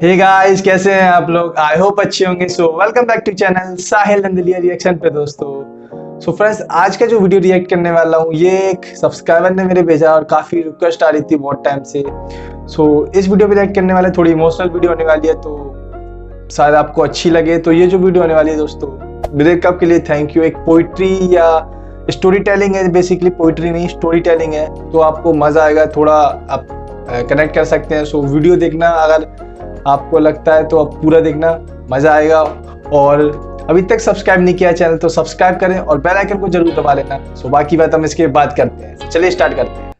Hey guys, कैसे हैं आप लोग? आई होप अच्छे होंगे। So welcome back to channel Sahil Nandaliya reaction पे दोस्तों। सो फ्रेंड्स, आज का जो वीडियो रिएक्ट करने वाला हूँ ये एक सब्सक्राइबर ने मेरे भेजा और काफ़ी रिक्वेस्ट आ रही थी बहुत टाइम से। सो इस वीडियो पे रिएक्ट करने वाले थोड़ी इमोशनल वीडियो होने वाली है, तो शायद आपको अच्छी लगे। तो ये जो वीडियो होने वाली है दोस्तों, ब्रेकअप के लिए थैंक यू, एक पोइट्री या स्टोरी टेलिंग है। बेसिकली पोइट्री नहीं, स्टोरी टेलिंग है, तो आपको मज़ा आएगा, थोड़ा आप कनेक्ट कर सकते हैं। सो वीडियो देखना, अगर आपको लगता है तो आप पूरा देखना, मजा आएगा। और अभी तक सब्सक्राइब नहीं किया चैनल तो सब्सक्राइब करें और बेल आइकन को जरूर दबा लेना। सो बाकी बात हम इसके बाद करते हैं। चलिए स्टार्ट करते हैं।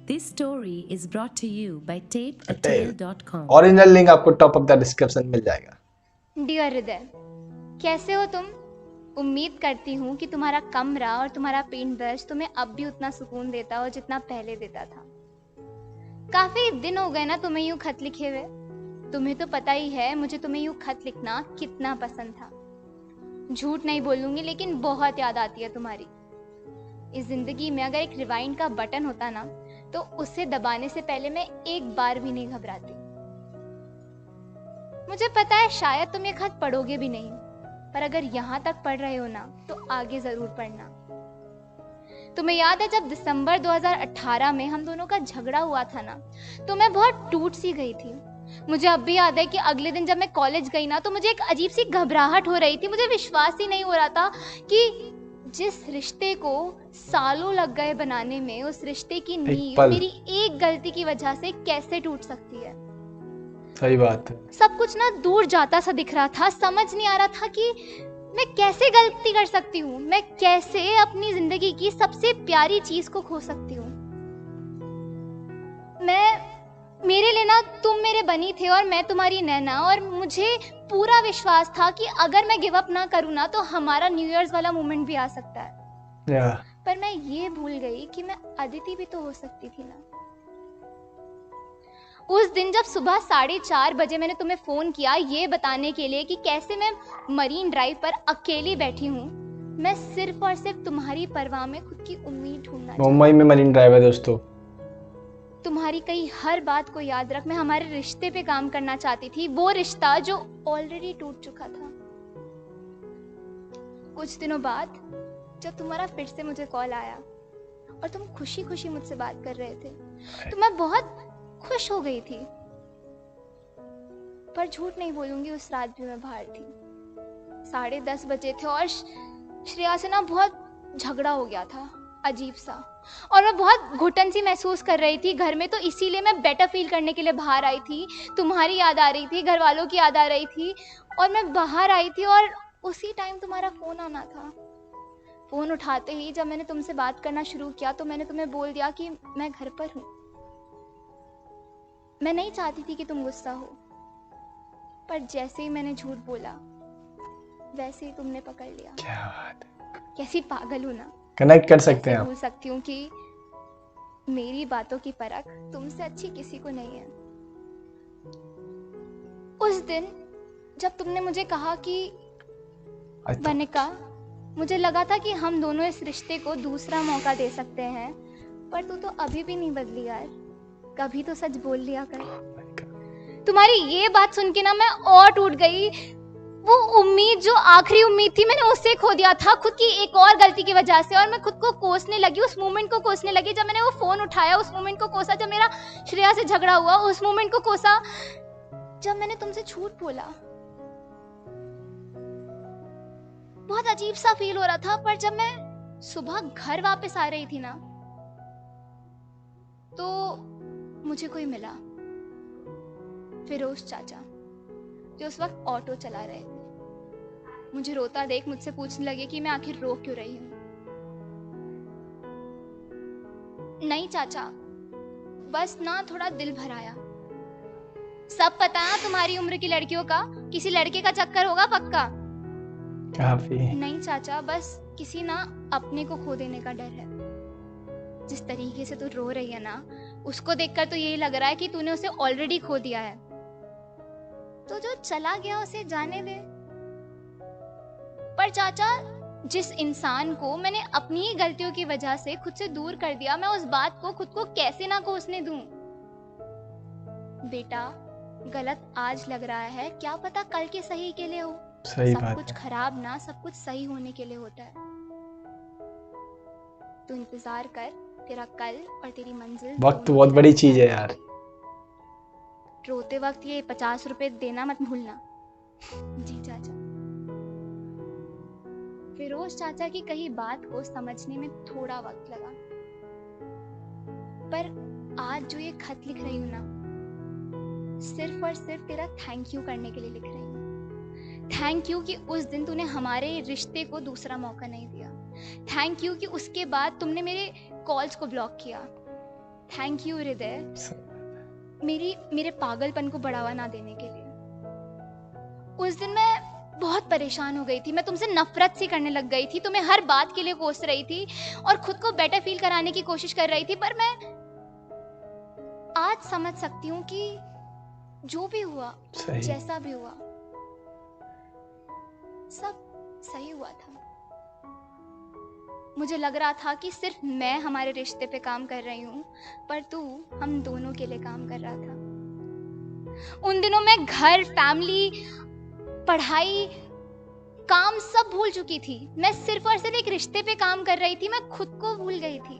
This story is brought to you by tapeatale.com. Original link आपको टॉप ऑफ द डिस्क्रिप्शन मिल जाएगा। डियर हृदय, कैसे हो तुम? उम्मीद करती हूँ कि तुम्हारा कमरा और तुम्हारा पेंट ब्रश तुम्हें अब भी उतना सुकून देता हो जितना पहले देता था। काफी दिन हो गए ना तुम्हें यूं खत लिखे हुए। तुम्हें तो पता ही है मुझे तुम्हें यूं खत लिखना कितना पसंद था। झूठ नहीं बोलूंगी, लेकिन बहुत याद आती है तुम्हारी। इस जिंदगी में अगर एक रिवाइंड का बटन होता ना, तो उसे दबाने से पहले मैं एक बार भी नहीं घबराती। मुझे पता है शायद तुम ये खत पढ़ोगे भी नहीं, पर अगर यहाँ तक पढ़ रहे हो ना, तो आगे जरूर पढ़ना। तुम्हें याद है जब दिसंबर 2018 में हम दोनों का झगड़ा हुआ था ना, तो मैं बहुत टूट सी गई थी। मुझे अब भी याद है कि अगले दिन जब मैं कॉलेज गई ना, तो मुझे एक अजीब सी घबराहट हो रही थी। मुझे विश्वास ही नहीं हो रहा था कि जिस रिश्ते को सालों लग गए बनाने में, उस रिश्ते की नींव मेरी एक गलती की वजह से कैसे टूट सकती है। सही बात है। सब कुछ ना दूर जाता सा दिख रहा था। समझ नहीं आ रहा था कि मैं कैसे गलती कर सकती हूँ, मैं कैसे अपनी जिंदगी की सबसे प्यारी चीज को खो सकती हूँ। मेरे लिए ना तुम मेरे बनी थे और मैं तुम्हारी नैना, और मुझे पूरा विश्वास था कि अगर मैं गिव अप ना करूँ ना, तो हमारा न्यू ईयर्स वाला मोमेंट भी आ सकता है। पर मैं ये भूल गई कि मैं अदिति भी तो हो सकती थी ना। उस दिन जब सुबह 4:30 बजे मैंने तुम्हें फोन किया ये बताने के लिए कि कैसे मैं मरीन ड्राइव पर अकेली बैठी हूँ, मैं सिर्फ और सिर्फ तुम्हारी परवाह में खुद की उम्मीद ढूंढना। मुंबई में मरीन ड्राइव है दोस्तों। तुम्हारी कई हर बात को याद रख मैं हमारे रिश्ते पे काम करना चाहती थी, वो रिश्ता जो ऑलरेडी टूट चुका था। कुछ दिनों बाद जब तुम्हारा फिर से मुझे कॉल आया और तुम खुशी खुशी मुझसे बात कर रहे थे, तो मैं बहुत खुश हो गई थी। पर झूठ नहीं बोलूंगी, उस रात भी मैं बाहर थी। 10:30 बजे थे और श्रेया से ना बहुत झगड़ा हो गया था, अजीब सा, और मैं बहुत घुटन सी महसूस कर रही थी घर में। तो इसीलिए मैं बेटर फील करने के लिए बाहर आई थी। तुम्हारी याद आ रही थी, घर वालों की याद आ रही थी, और मैं बाहर आई थी और उसी टाइम तुम्हारा फोन आना था। फोन उठाते ही जब मैंने तुमसे बात करना शुरू किया, तो मैंने तुम्हें बोल दिया कि मैं घर पर हूँ। मैं नहीं चाहती थी कि तुम गुस्सा हो, पर जैसे ही मैंने झूठ बोला वैसे ही तुमने पकड़ लिया। क्या बात है। कैसी पागल हूं ना। कनेक्ट कर सकते हैं आप। भूल सकती हूँ कि मेरी बातों की परख तुमसे अच्छी किसी को नहीं है। उस दिन जब तुमने मुझे कहा कि वनिका, मुझे लगा था कि हम दोनों इस रिश्ते को दूसरा मौका दे सकते हैं, पर तू तो अभी भी नहीं बदली यार। कभी तो सच बोल लिया कर। तुम्हारी ये बात सुन के ना मैं और टूट गई। वो उम्मीद जो आखिरी उम्मीद थी, मैंने उसे खो दिया था खुद की एक और गलती की वजह से। और मैं खुद को कोसने लगी, उस मोमेंट को कोसने लगी जब मैंने वो फोन उठाया, उस मोमेंट को कोसा जब मेरा श्रेया से झगड़ा हुआ, उस मोमेंट को कोसा जब मैंने तुमसे झूठ बोला। बहुत अजीब सा फील हो रहा था। पर जब मैं सुबह घर वापस आ रही थी ना, तो मुझे कोई मिला, फिरोज चाचा, जो उस वक्त ऑटो चला रहे थे। मुझे रोता देख मुझसे पूछने लगे कि मैं आखिर रो क्यों रही हूं। नहीं चाचा, बस ना थोड़ा दिल भर आया। सब पता है तुम्हारी उम्र की लड़कियों का किसी लड़के का चक्कर होगा पक्का। काफी। नहीं चाचा, बस किसी ना अपने को खो देने का डर है। जिस तरीके से तू रो रही है ना, उसको देखकर तो यही लग रहा है कि तूने उसे ऑलरेडी खो दिया है। तो जो चला गया उसे जाने दे। पर चाचा, जिस इंसान को मैंने अपनी ही गलतियों की वजह से खुद से दूर कर दिया, मैं उस बात को खुद को कैसे ना कोसने दूं? बेटा, गलत आज लग रहा है, क्या पता कल के सही के लिए हो। सही सब बात कुछ है। खराब ना, सब कुछ सही होने के लिए होता है। तू इंतजार कर, तेरा कल और तेरी मंजिल वक्त दोनों बहुत तेरा बड़ी इंतजार चीज है यार। करेंगे। रोते वक्त ये 50 रुपए देना मत भूलना। जी चाचा। फिरोज चाचा की कही बात को समझने में थोड़ा वक्त लगा, पर आज जो ये खत लिख रही हूं ना, सिर्फ और सिर्फ तेरा थैंक यू करने के लिए लिख रही हूँ। थैंक यू कि उस दिन तूने हमारे रिश्ते को दूसरा मौका नहीं दिया। थैंक यू कि उसके बाद तुमने मेरे कॉल्स को ब्लॉक किया। थैंक यू हृदय, मेरे पागलपन को बढ़ावा ना देने के लिए। उस दिन मैं बहुत परेशान हो गई थी, मैं तुमसे नफरत सी करने लग गई थी, तुम्हें हर बात के लिए कोस रही थी और खुद को बेटर फील कराने की कोशिश कर रही थी। पर मैं आज समझ सकती हूँ कि जो भी हुआ, जैसा भी हुआ, सब सही हुआ था। मुझे लग रहा था कि सिर्फ मैं हमारे रिश्ते पे काम कर रही हूँ, पर तू हम दोनों के लिए काम कर रहा था। उन दिनों मैं घर, फैमिली, पढ़ाई, काम सब भूल चुकी थी। मैं सिर्फ और सिर्फ एक रिश्ते पे काम कर रही थी, मैं खुद को भूल गई थी।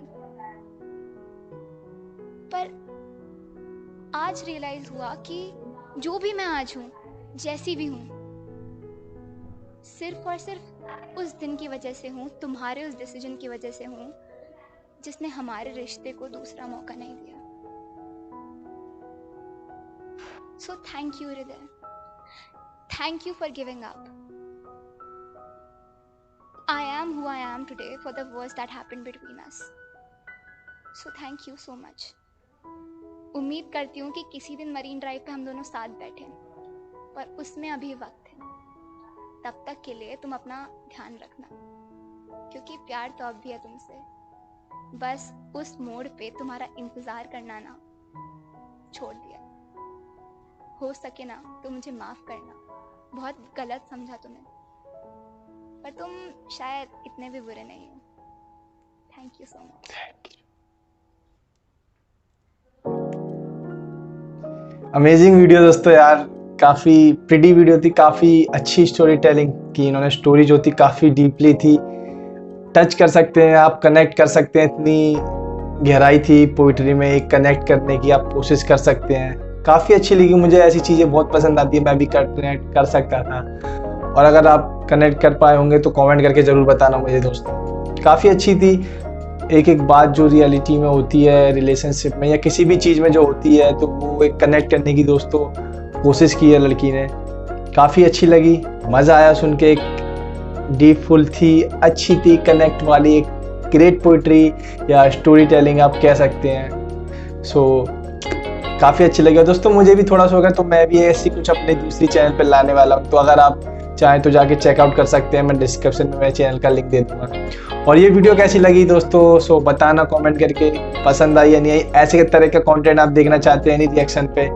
पर आज रियलाइज हुआ कि जो भी मैं आज हूं, जैसी भी हूं, सिर्फ और सिर्फ उस दिन की वजह से हूं, तुम्हारे उस डिसीजन की वजह से हूं, जिसने हमारे रिश्ते को दूसरा मौका नहीं दिया। सो थैंक यू हृदय, thank you for giving up. I am who I am today for the worst that happened between us. So thank you so much. उम्मीद करती हूँ कि किसी दिन मरीन ड्राइव पे हम दोनों साथ बैठें, पर उसमें अभी वक्त है। तब तक के लिए तुम अपना ध्यान रखना, क्योंकि प्यार तो अब भी है तुमसे। बस उस मोड़ पे तुम्हारा इंतजार करना ना छोड़ दिया। हो सके ना तो मुझे माफ करना, बहुत गलत समझा तुम्हें, पर तुम शायद इतने भी बुरे नहीं हो। Thank you so much. Amazing video दोस्तों यार, काफ़ी प्रिटी वीडियो थी, काफ़ी अच्छी स्टोरी टेलिंग की इन्होंने। स्टोरी जो थी काफ़ी डीपली थी, टच कर सकते हैं आप, कनेक्ट कर सकते हैं। इतनी गहराई थी पोइट्री में, एक कनेक्ट करने की आप कोशिश कर सकते हैं। काफ़ी अच्छी लगी मुझे, ऐसी चीज़ें बहुत पसंद आती है, मैं भी कनेक्ट कर सकता था। और अगर आप कनेक्ट कर पाए होंगे तो कमेंट करके ज़रूर बताना मुझे दोस्तों। काफ़ी अच्छी थी। एक एक बात जो रियलिटी में होती है, रिलेशनशिप में या किसी भी चीज़ में जो होती है, तो वो एक कनेक्ट करने की दोस्तों कोशिश की है लड़की ने। काफ़ी अच्छी लगी, मज़ा आया सुन के। एक डीपफुल थी, अच्छी थी, कनेक्ट वाली, एक ग्रेट पोइट्री या स्टोरी टेलिंग आप कह सकते हैं। सो काफ़ी अच्छी लगी दोस्तों। मुझे भी थोड़ा सा होगा तो मैं भी ऐसी कुछ अपने दूसरी चैनल पे लाने वाला हूँ, तो अगर आप चाहें तो जाके चेकआउट कर सकते हैं। मैं डिस्क्रिप्शन में मेरे चैनल का लिंक दे दूंगा। और ये वीडियो कैसी लगी दोस्तों, सो बताना कमेंट करके, पसंद आई या नहीं आई। ऐसे तरह का कंटेंट आप देखना चाहते हैं, रिएक्शन पे,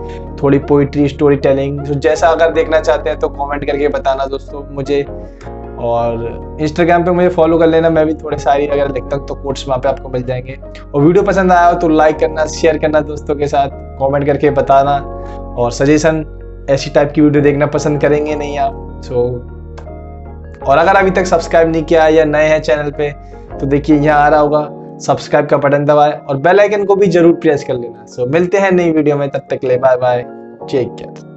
थोड़ी पोइट्री, स्टोरी टेलिंग, तो जैसा अगर देखना चाहते हैं तो कमेंट करके बताना दोस्तों मुझे। और इंस्टाग्राम पे मुझे फॉलो कर लेना, मैं भी थोड़े सारी अगर लिखता हूँ तो कोट्स वहाँ पे आपको मिल जाएंगे। और वीडियो पसंद आया हो तो लाइक करना, शेयर करना दोस्तों के साथ, कमेंट करके बताना। और सजेशन, ऐसी टाइप की वीडियो देखना पसंद करेंगे नहीं आप। और अगर अभी तक सब्सक्राइब नहीं किया या नए हैं चैनल पे, तो देखिए यहाँ आ रहा होगा, सब्सक्राइब का बटन दबाएं और बेल आइकन को भी जरूर प्रेस कर लेना। मिलते हैं नई वीडियो में, तब तक ले बाय बाय, टेक केयर।